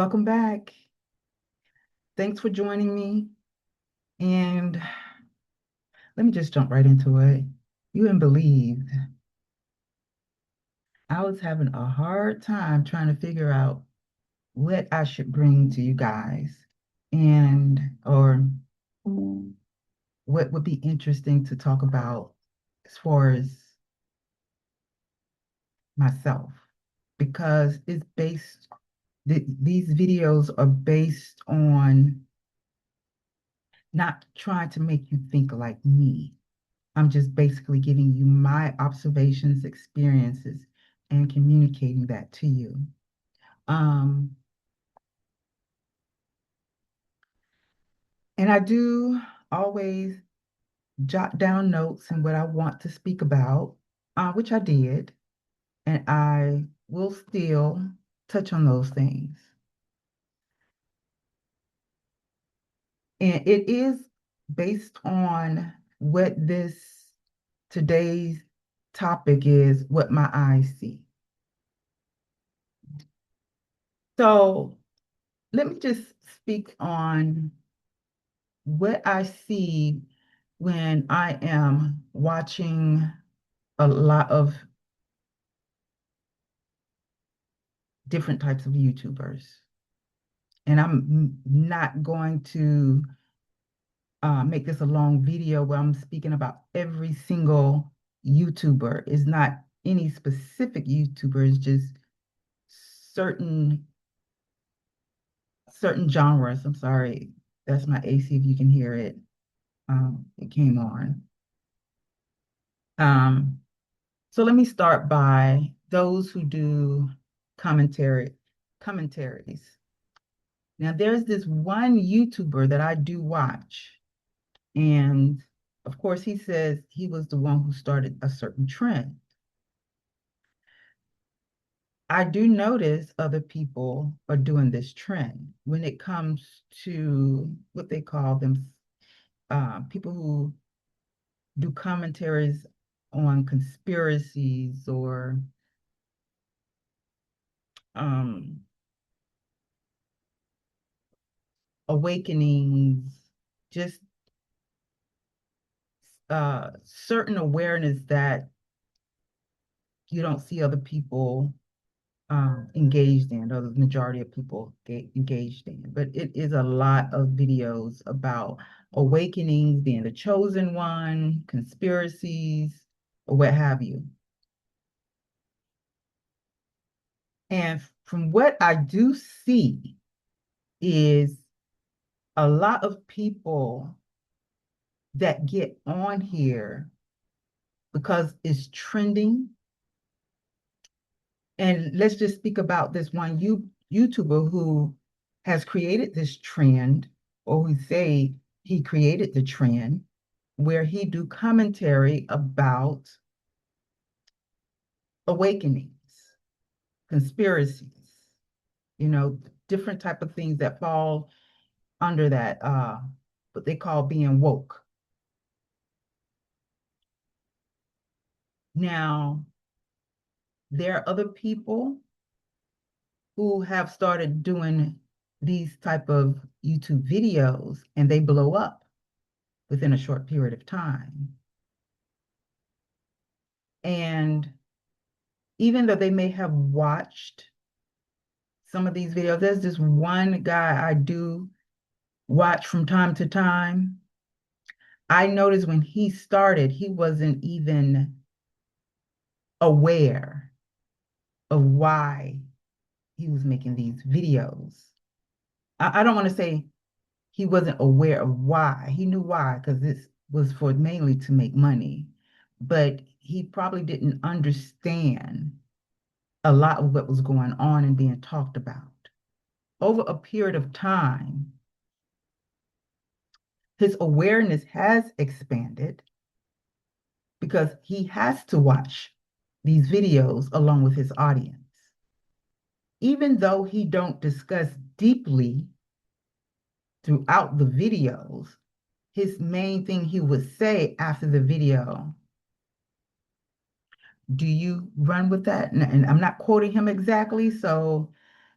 Welcome back. Thanks for joining me. And let me just jump right into it. You wouldn't believe I was having a hard time trying to figure out what I should bring to you guys or what would be interesting to talk about as far as myself, because these videos are based on not trying to make you think like me. I'm just basically giving you my observations, experiences, and communicating that to you. Um, and I do always jot down notes and what I want to speak about, which I did, and I will still touch on those things. And it is based on what this today's topic is, what my eyes see. So let me just speak on what I see when I am watching a lot of different types of YouTubers. And I'm not going to make this a long video where I'm speaking about every single YouTuber. It's not any specific YouTuber, it's just certain genres. I'm sorry, that's my AC if you can hear it. It came on. So let me start by those who do commentaries. Now there's this one YouTuber that I do watch, and of course he says he was the one who started a certain trend. I do notice other people are doing this trend when it comes to what they call them, people who do commentaries on conspiracies or um, awakenings, just certain awareness that you don't see other people engaged in, or the majority of people get engaged in. But it is a lot of videos about awakenings, being the chosen one, conspiracies, or what have you. And from what I do see is a lot of people that get on here because it's trending. And let's just speak about this one YouTuber who has created this trend, or who say he created the trend, where he do commentary about awakenings, conspiracies, different type of things that fall under that, what they call being woke. Now, there are other people who have started doing these type of YouTube videos, and they blow up within a short period of time. And even though they may have watched some of these videos, there's this one guy I do watch from time to time. I noticed when he started, he wasn't even aware of why he was making these videos. I don't want to say he wasn't aware of why. He knew why, because this was for mainly to make money, but he probably didn't understand a lot of what was going on and being talked about. Over a period of time, his awareness has expanded because he has to watch these videos along with his audience. Even though he don't discuss deeply throughout the videos, his main thing he would say after the video, do you run with that? And I'm not quoting him exactly, so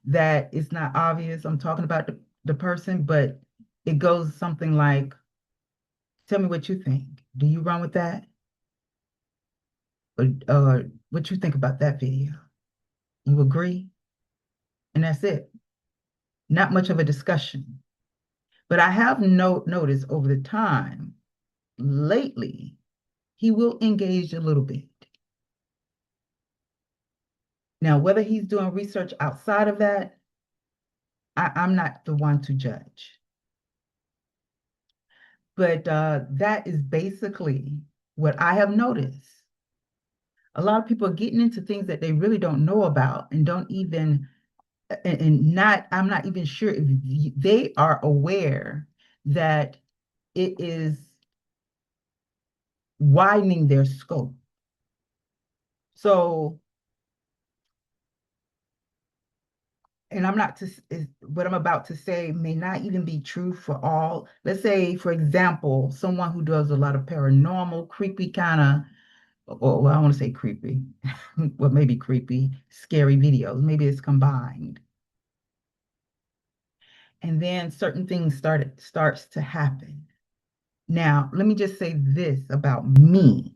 that it's not obvious I'm talking about the person, but it goes something like, tell me what you think. Do you run with that? Or what you think about that video? You agree? And that's it. Not much of a discussion. But I have noticed over the time, lately, he will engage a little bit. Now, whether he's doing research outside of that, I'm not the one to judge. But that is basically what I have noticed. A lot of people are getting into things that they really don't know about and don't even, and not, I'm not even sure if they are aware that it is widening their scope. So, and I'm not to, what I'm about to say may not even be true for all. Let's say, for example, someone who does a lot of paranormal, creepy kind of, or well, I want to say creepy, well, maybe creepy, scary videos. Maybe it's combined. And then certain things starts to happen. Now, let me just say this about me.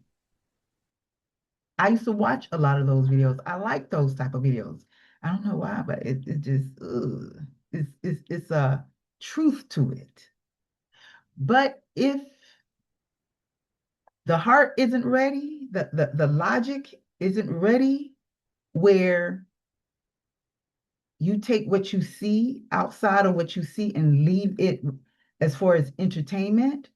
I used to watch a lot of those videos. I like those type of videos. I don't know why, but it just it's a truth to it. But if the heart isn't ready, the logic isn't ready, where you take what you see outside of what you see and leave it as far as entertainment,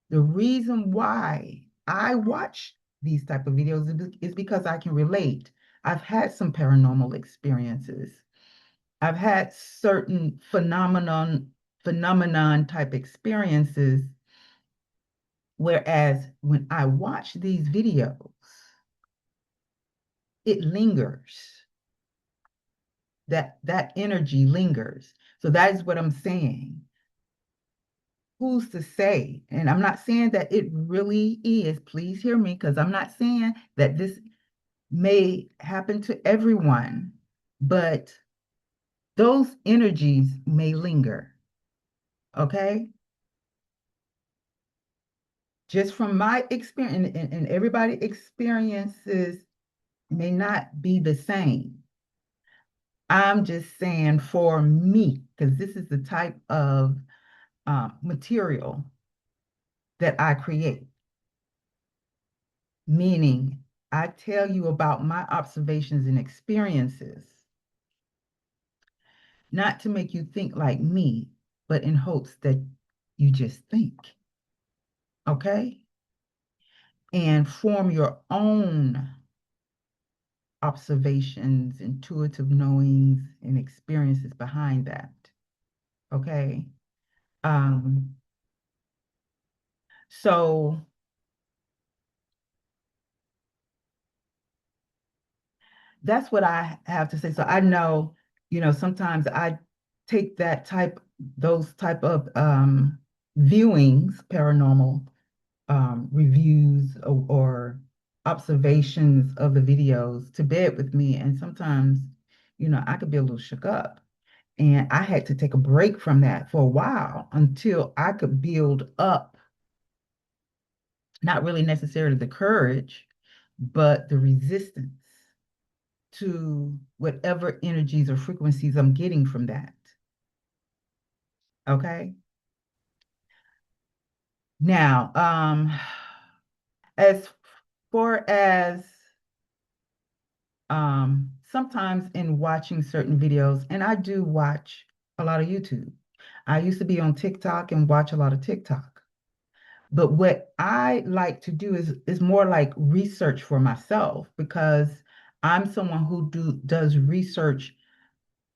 the reason why I watch these type of videos is because I can relate. I've had some paranormal experiences. I've had certain phenomenon type experiences. Whereas when I watch these videos, it lingers. That energy lingers. So that is what I'm saying. Who's to say? And I'm not saying that it really is. Please hear me, because I'm not saying that this may happen to everyone, but those energies may linger. Okay? Just from my experience, and everybody experiences may not be the same. I'm just saying for me, because this is the type of material that I create, meaning I tell you about my observations and experiences, not to make you think like me, but in hopes that you just think, okay? And form your own observations, intuitive knowings, and experiences behind that, okay? Um, so that's what I have to say. So I know, sometimes I take those type of viewings, paranormal reviews or observations of the videos to bed with me. And sometimes, I could be a little shook up. And I had to take a break from that for a while until I could build up, not really necessarily the courage, but the resistance to whatever energies or frequencies I'm getting from that. Okay. Now, as far as sometimes in watching certain videos, and I do watch a lot of YouTube. I used to be on TikTok and watch a lot of TikTok. But what I like to do is more like research for myself, because I'm someone who does research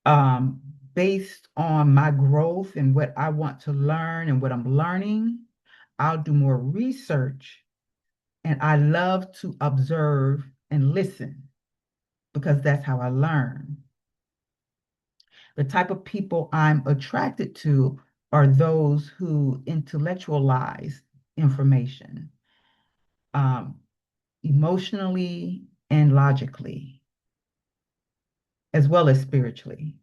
um, based on my growth and what I want to learn and what I'm learning. I'll do more research, and I love to observe and listen because that's how I learn. The type of people I'm attracted to are those who intellectualize information, um, emotionally and logically, as well as spiritually.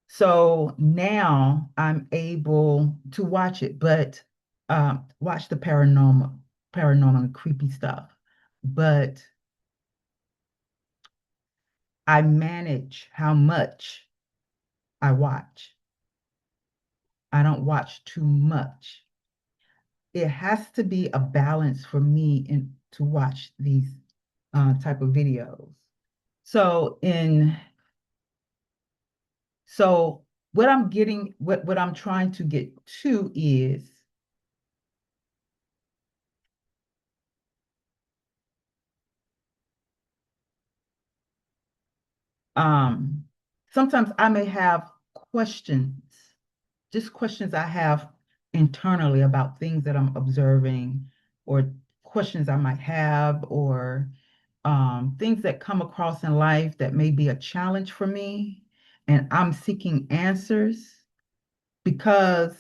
So now I'm able to watch it, but watch the paranormal and creepy stuff. But I manage how much I watch. I don't watch too much. It has to be a balance for me to watch these type of videos. So in so what I'm trying to get to is um sometimes I may have questions, just questions I have internally about things that I'm observing, or questions I might have, or things that come across in life that may be a challenge for me, and I'm seeking answers because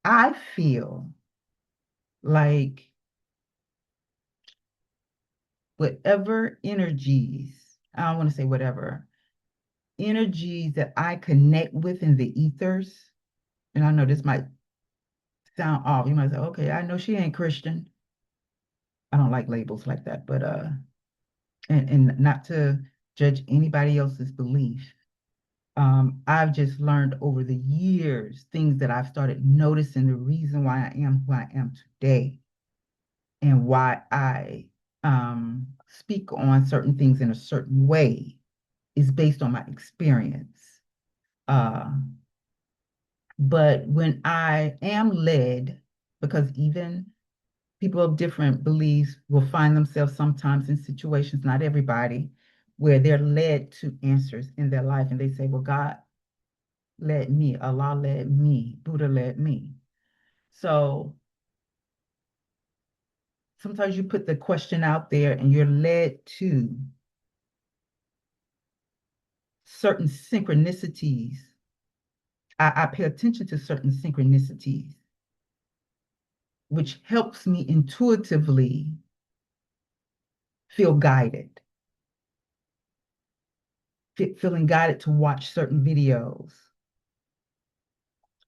I feel like whatever energies, I don't want to say whatever, energies that I connect with in the ethers, and I know this might sound off. You might say, okay, I know she ain't Christian. I don't like labels like that, but and not to judge anybody else's belief. I've just learned over the years things that I've started noticing, the reason why I am who I am today, and why I speak on certain things in a certain way is based on my experience. Uh, but when I am led, because even people of different beliefs will find themselves sometimes in situations, not everybody, where they're led to answers in their life, and they say, well, God led me, Allah led me, Buddha led me. So sometimes you put the question out there and you're led to certain synchronicities. I pay attention to certain synchronicities, which helps me intuitively feel guided, feeling guided to watch certain videos,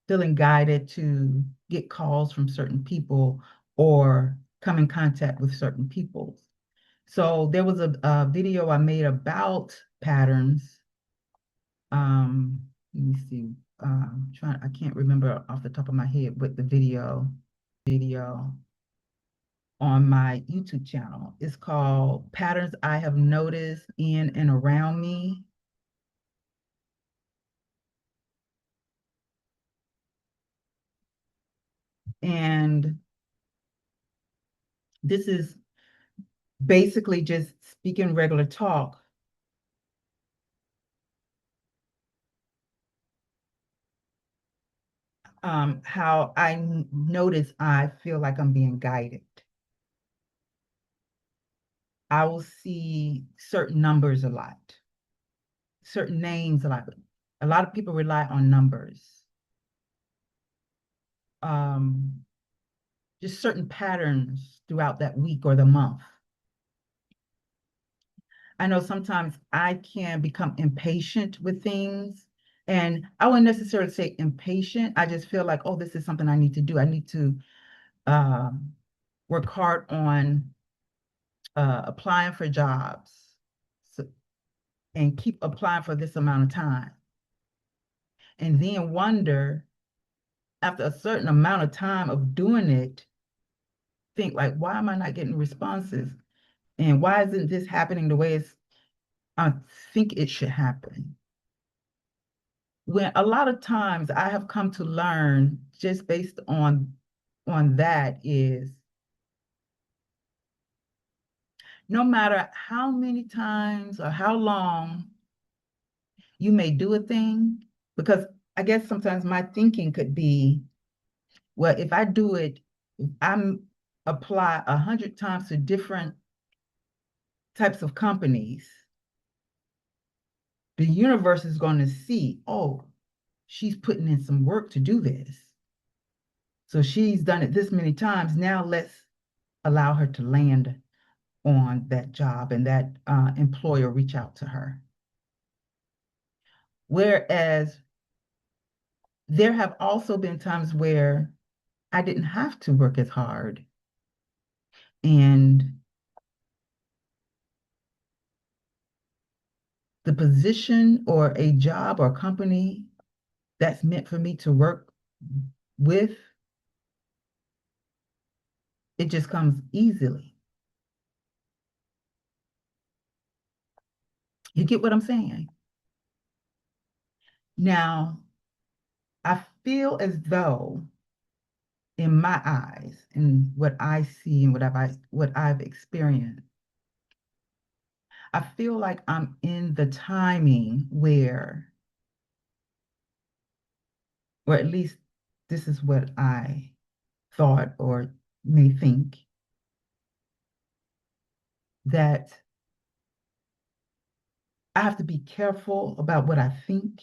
feeling guided to get calls from certain people or come in contact with certain people. So there was a video I made about patterns. Let me see. I can't remember off the top of my head what the video on my YouTube channel. It's called Patterns I Have Noticed in and Around Me. And this is basically just speaking regular talk. How I notice I feel like I'm being guided. I will see certain numbers a lot, certain names a lot. A lot of people rely on numbers. Um, just certain patterns throughout that week or the month. I know sometimes I can become impatient with things, and I wouldn't necessarily say impatient. I just feel like, oh, this is something I need to do. I need to um, work hard on applying for jobs, so, and keep applying for this amount of time. And then wonder, after a certain amount of time of doing it, think like, why am I not getting responses? And why isn't this happening the way I think it should happen? When a lot of times I have come to learn, just based on that, is no matter how many times or how long you may do a thing, because I guess sometimes my thinking could be, well, if I do it, if I'm apply 100 times to different types of companies, the universe is going to see, oh, she's putting in some work to do this. So she's done it this many times. Now let's allow her to land on that job, and that employer reach out to her. Whereas there have also been times where I didn't have to work as hard. And the position or a job or company that's meant for me to work with, it just comes easily. You get what I'm saying? Now, I feel as though in my eyes and what I see and what I've experienced, I feel like I'm in the timing where, or at least this is what I thought or may think, that I have to be careful about what I think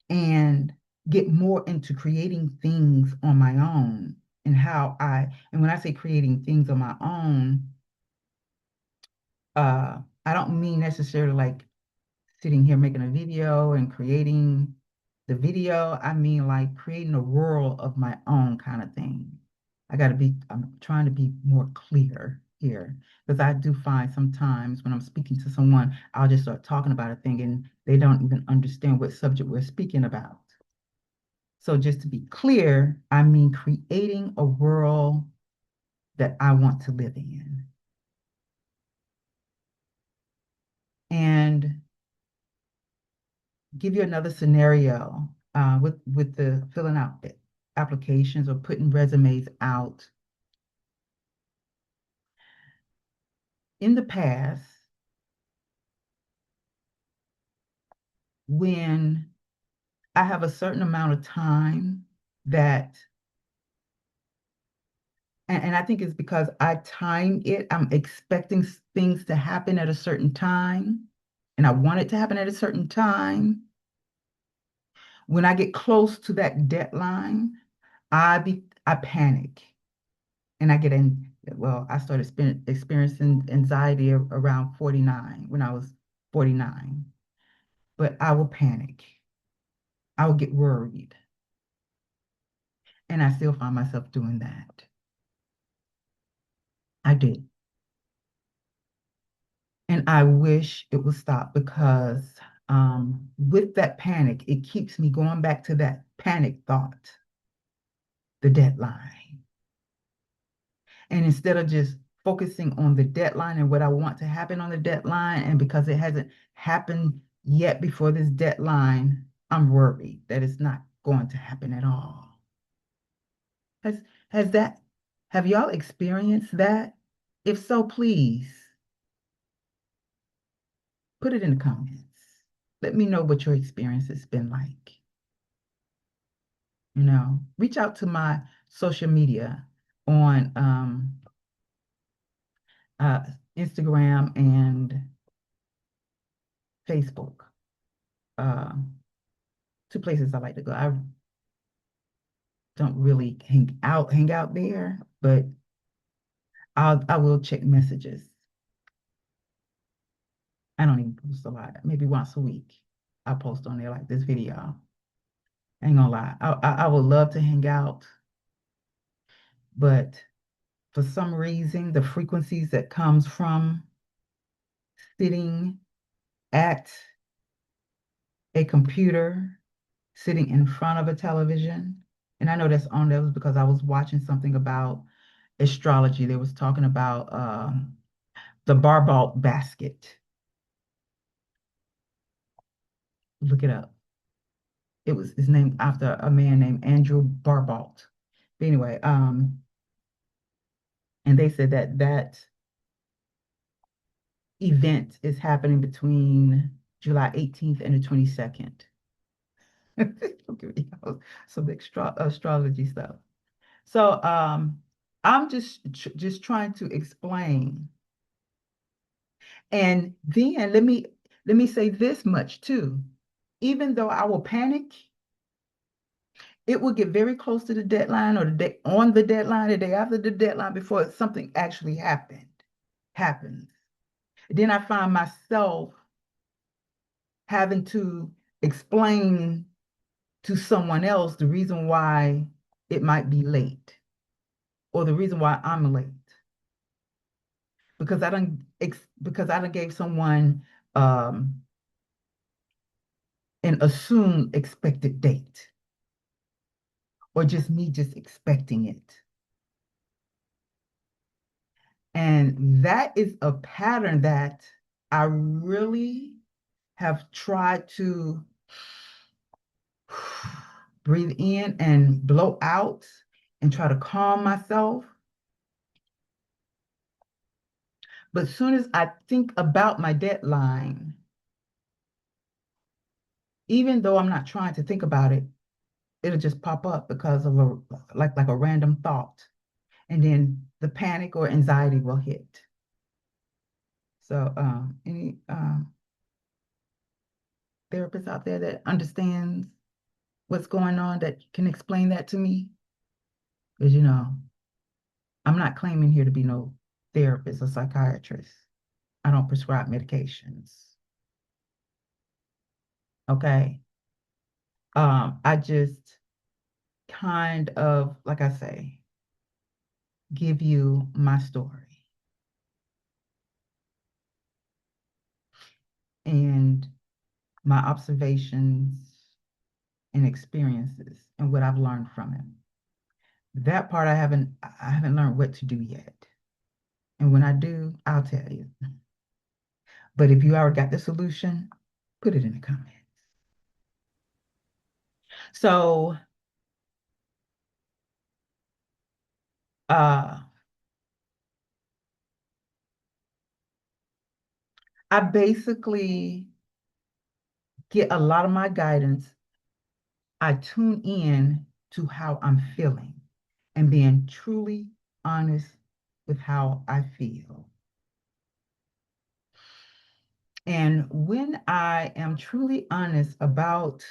and get more into creating things on my own and and when I say creating things on my own, I don't mean necessarily like sitting here making a video and creating the video. I mean like creating a world of my own kind of thing. I'm trying to be more clear here because I do find sometimes when I'm speaking to someone, I'll just start talking about a thing and they don't even understand what subject we're speaking about. So just to be clear, I mean creating a world that I want to live in. And give you another scenario with the filling out applications or putting resumes out. In the past, when I have a certain amount of time that, and I think it's because I time it, I'm expecting things to happen at a certain time, and I want it to happen at a certain time. When I get close to that deadline, I panic and I get in. Well, I started experiencing anxiety around 49 when I was 49. But I will panic. I will get worried. And I still find myself doing that. I do. And I wish it would stop because with that panic, it keeps me going back to that panic thought, the deadline. And instead of just focusing on the deadline and what I want to happen on the deadline, and because it hasn't happened yet before this deadline, I'm worried that it's not going to happen at all. Has has that have y'all experienced that? If so, please put it in the comments. Let me know what your experience has been like. Reach out to my social media on uh, Instagram and Facebook. Uh, Two places I like to go. I don't really hang out there, but I will check messages. I don't even post a lot. Maybe once a week, I post on there like this video. I ain't gonna lie. I would love to hang out, but for some reason, the frequencies that comes from sitting at a computer, sitting in front of a television, and I know that's on there because I was watching something about astrology. They was talking about the Barbalt basket. Look it up. It's named after a man named Andrew Barbalt. But anyway, and they said that event is happening between July 18th and the 22nd. Okay, some astrology stuff. So I'm just trying to explain. And then let me say this much too. Even though I will panic, it will get very close to the deadline or the day on the deadline, the day after the deadline before something actually happens. Then I find myself having to explain to someone else the reason why it might be late or the reason why I'm late because I done gave someone um, an assumed expected date or just me just expecting it. And that is a pattern that I really have tried to breathe in and blow out and try to calm myself. But as soon as I think about my deadline, even though I'm not trying to think about it, it'll just pop up because of like a random thought. And then the panic or anxiety will hit. So any therapist out there that understands what's going on that can explain that to me? Because I'm not claiming here to be no therapist or psychiatrist. I don't prescribe medications. Okay. I just kind of, like I say, give you my story and my observations and experiences and what I've learned from it. That part I haven't learned what to do yet. And when I do, I'll tell you. But if you already got the solution, put it in the comments. So uh I basically get a lot of my guidance. I tune in to how I'm feeling and being truly honest with how I feel. And when I am truly honest about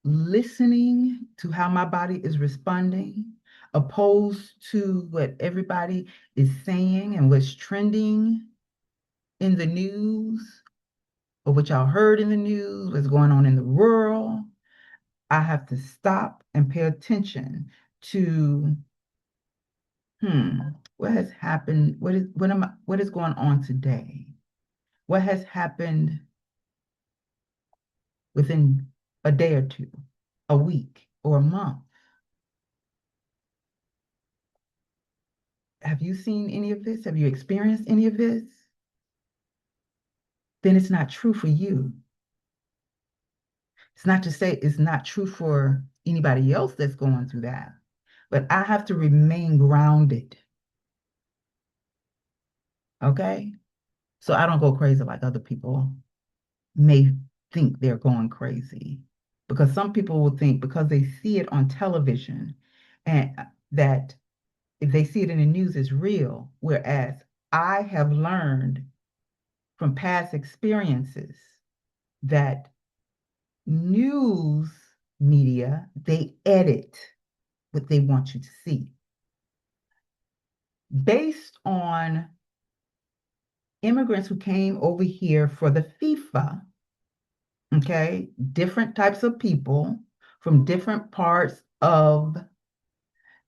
listening to how my body is responding, opposed to what everybody is saying and what's trending in the news, or what y'all heard in the news, what's going on in the world, I have to stop and pay attention to what has happened, what is going on today? What has happened within a day or two, a week, or a month? Have you seen any of this? Have you experienced any of this? Then it's not true for you. It's not to say it's not true for anybody else that's going through that, but I have to remain grounded. Okay? So I don't go crazy like other people may think they're going crazy. Because some people will think because they see it on television and that if they see it in the news, it's real. Whereas I have learned from past experiences that news media, they edit what they want you to see based on immigrants who came over here for the FIFA. Okay, different types of people from different parts of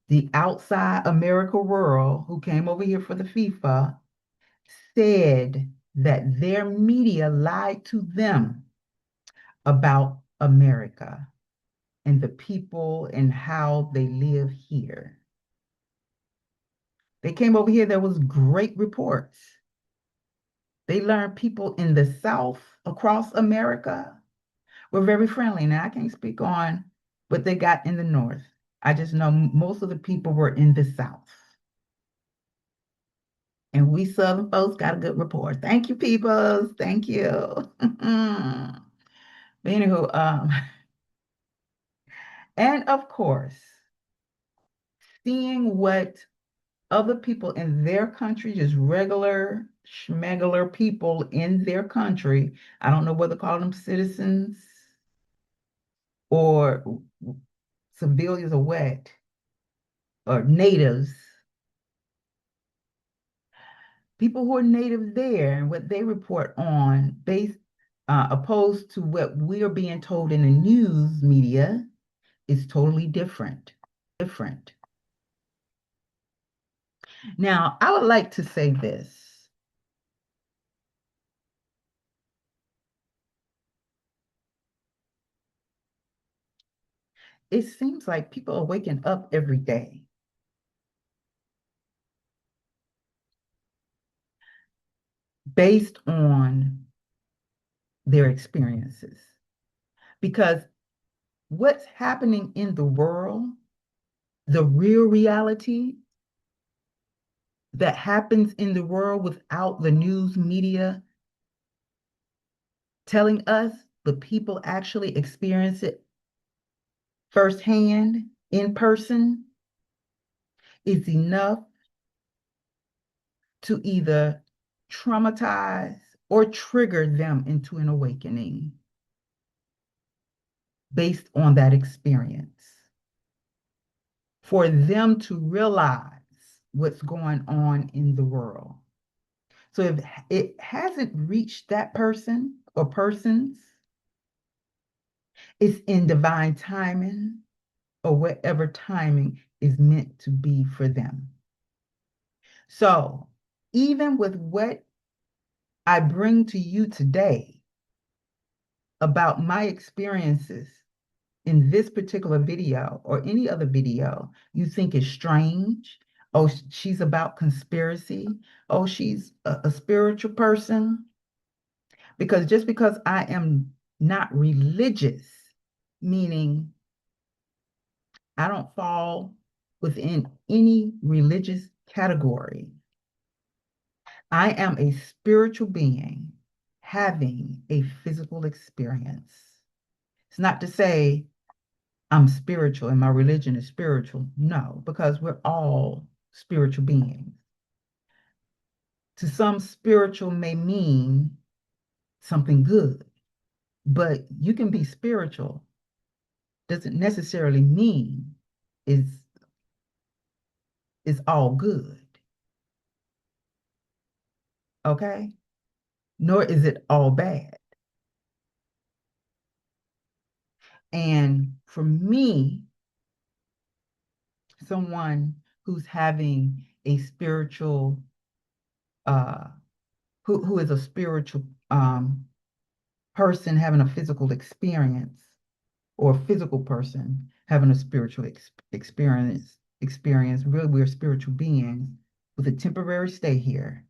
the outside America world who came over here for the FIFA said that their media lied to them about America and the people and how they live here. They came over here, there was great reports. They learned people in the South across America were very friendly. Now, I can't speak on what they got in the North. I just know most of the people were in the South. And we Southern folks got a good report. Thank you, peoples. Thank you. But anywho, and of course, seeing what other people in their country, just regular schmegular people in their country, I don't know whether to call them citizens or civilians or what, or natives, people who are native there and what they report on based opposed to what we're being told in the news media is totally different. Different. Now, I would like to say this. It seems like people are waking up every day based on their experiences. Because what's happening in the world, the real reality that happens in the world without the news media telling us, the people actually experience it firsthand, in person, is enough to either traumatize or trigger them into an awakening based on that experience. For them to realize what's going on in the world. So if it hasn't reached that person or persons, it's in divine timing or whatever timing is meant to be for them. So even with what I bring to you today about my experiences in this particular video or any other video you think is strange, oh, she's about conspiracy, oh, she's a spiritual person, because just because I am not religious, meaning I don't fall within any religious category, I am a spiritual being having a physical experience. It's not to say I'm spiritual and my religion is spiritual. No, because we're all spiritual beings. To some, spiritual may mean something good, but you can be spiritual, doesn't necessarily mean is all good. Okay? Nor is it all bad. And for me, someone who's having a spiritual uh who is a spiritual person having a physical experience, or a physical person having a spiritual experience, really, we're spiritual beings with a temporary stay here.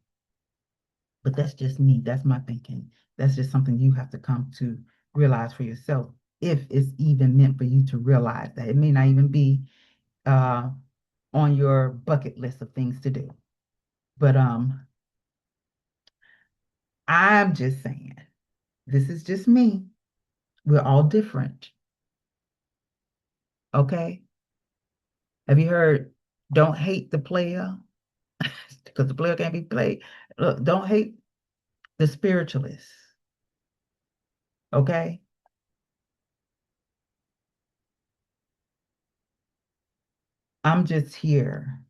But that's just me, that's my thinking. That's just something you have to come to realize for yourself, if it's even meant for you to realize that. It may not even be on your bucket list of things to do. But I'm just saying, this is just me. We're all different. Okay? Have you heard, don't hate the player because the player can't be played? Look, don't hate the spiritualist. Okay? I'm just here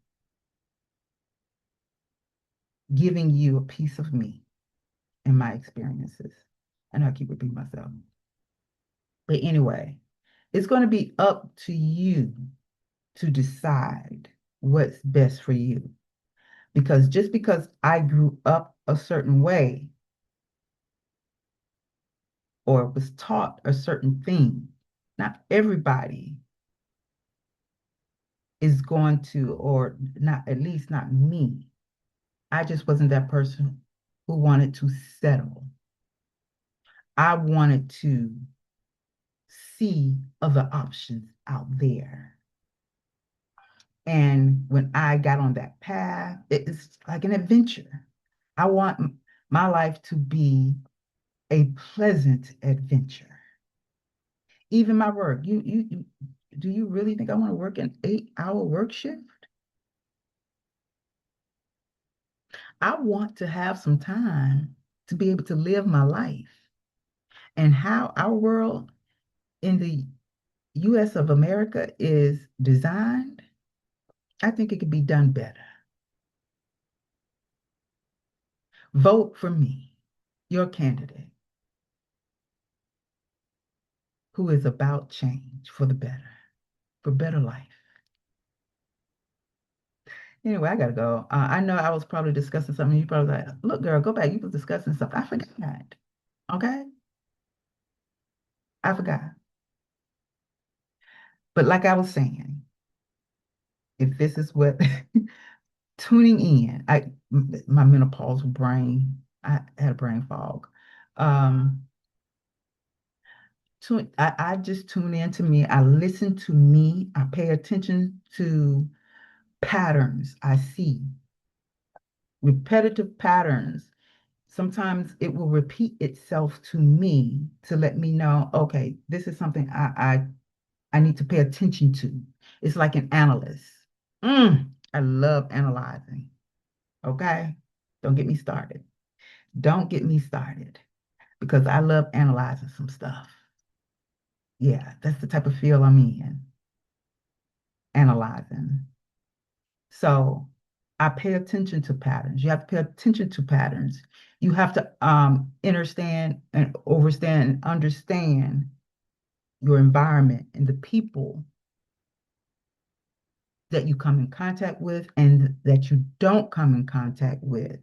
giving you a piece of me and my experiences. And I'll keep repeating myself. But anyway, it's going to be up to you to decide what's best for you. Because just because I grew up a certain way or was taught a certain thing, not everybody is going to, or not, at least not me. I just wasn't that person who wanted to settle. I wanted to see other options out there. And when I got on that path, it's like an adventure. I want my life to be a pleasant adventure. Even my work. Do you really think I want to work an 8-hour work shift? I want to have some time to be able to live my life. And how our world in the US of America is designed, I think it could be done better. Vote for me, your candidate. who is about change for the better, for better life. Anyway, I gotta go. I know I was probably discussing something. You probably like, look, girl, go back. You was discussing something. I forgot. Okay, I forgot. But like I was saying, if this is what tuning in, my menopausal brain, I had a brain fog. Um, I just tune in to me. I listen to me. I pay attention to patterns I see, repetitive patterns. Sometimes it will repeat itself to me to let me know, okay, this is something I need to pay attention to. It's like an analyst. I love analyzing. Okay? Don't get me started. Don't get me started because I love analyzing some stuff. Yeah, that's the type of feel I'm in, analyzing. So I pay attention to patterns. You have to pay attention to patterns. You have to understand and overstand and understand your environment and the people that you come in contact with and that you don't come in contact with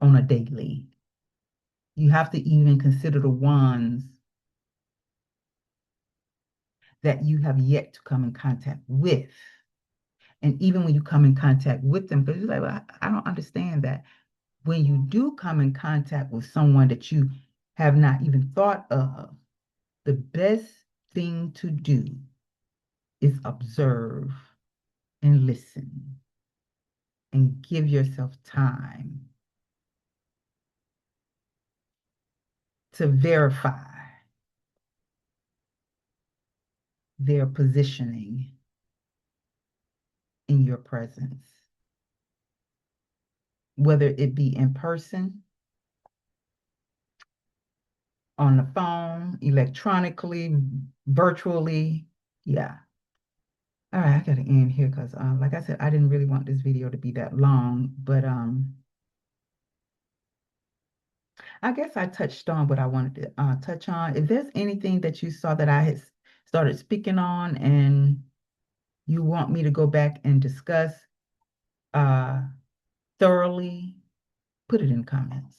on a daily. You have to even consider the ones that you have yet to come in contact with. And even when you come in contact with them, because you're like, well, I don't understand that. When you do come in contact with someone that you have not even thought of, the best thing to do is observe and listen and give yourself time to verify their positioning in your presence, whether it be in person, on the phone, electronically, virtually. Yeah. All right, I gotta end here because like I said, I didn't really want this video to be that long, but I guess I touched on what I wanted to touch on. If there's anything that you saw that I had started speaking on and you want me to go back and discuss uh, thoroughly, put it in comments.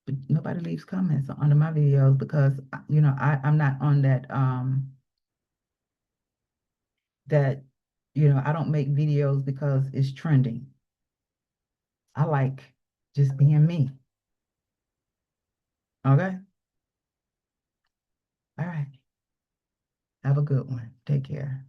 But nobody leaves comments under my videos because I'm not on that I don't make videos because it's trending. I like just being me. Okay? All right. Have a good one. Take care.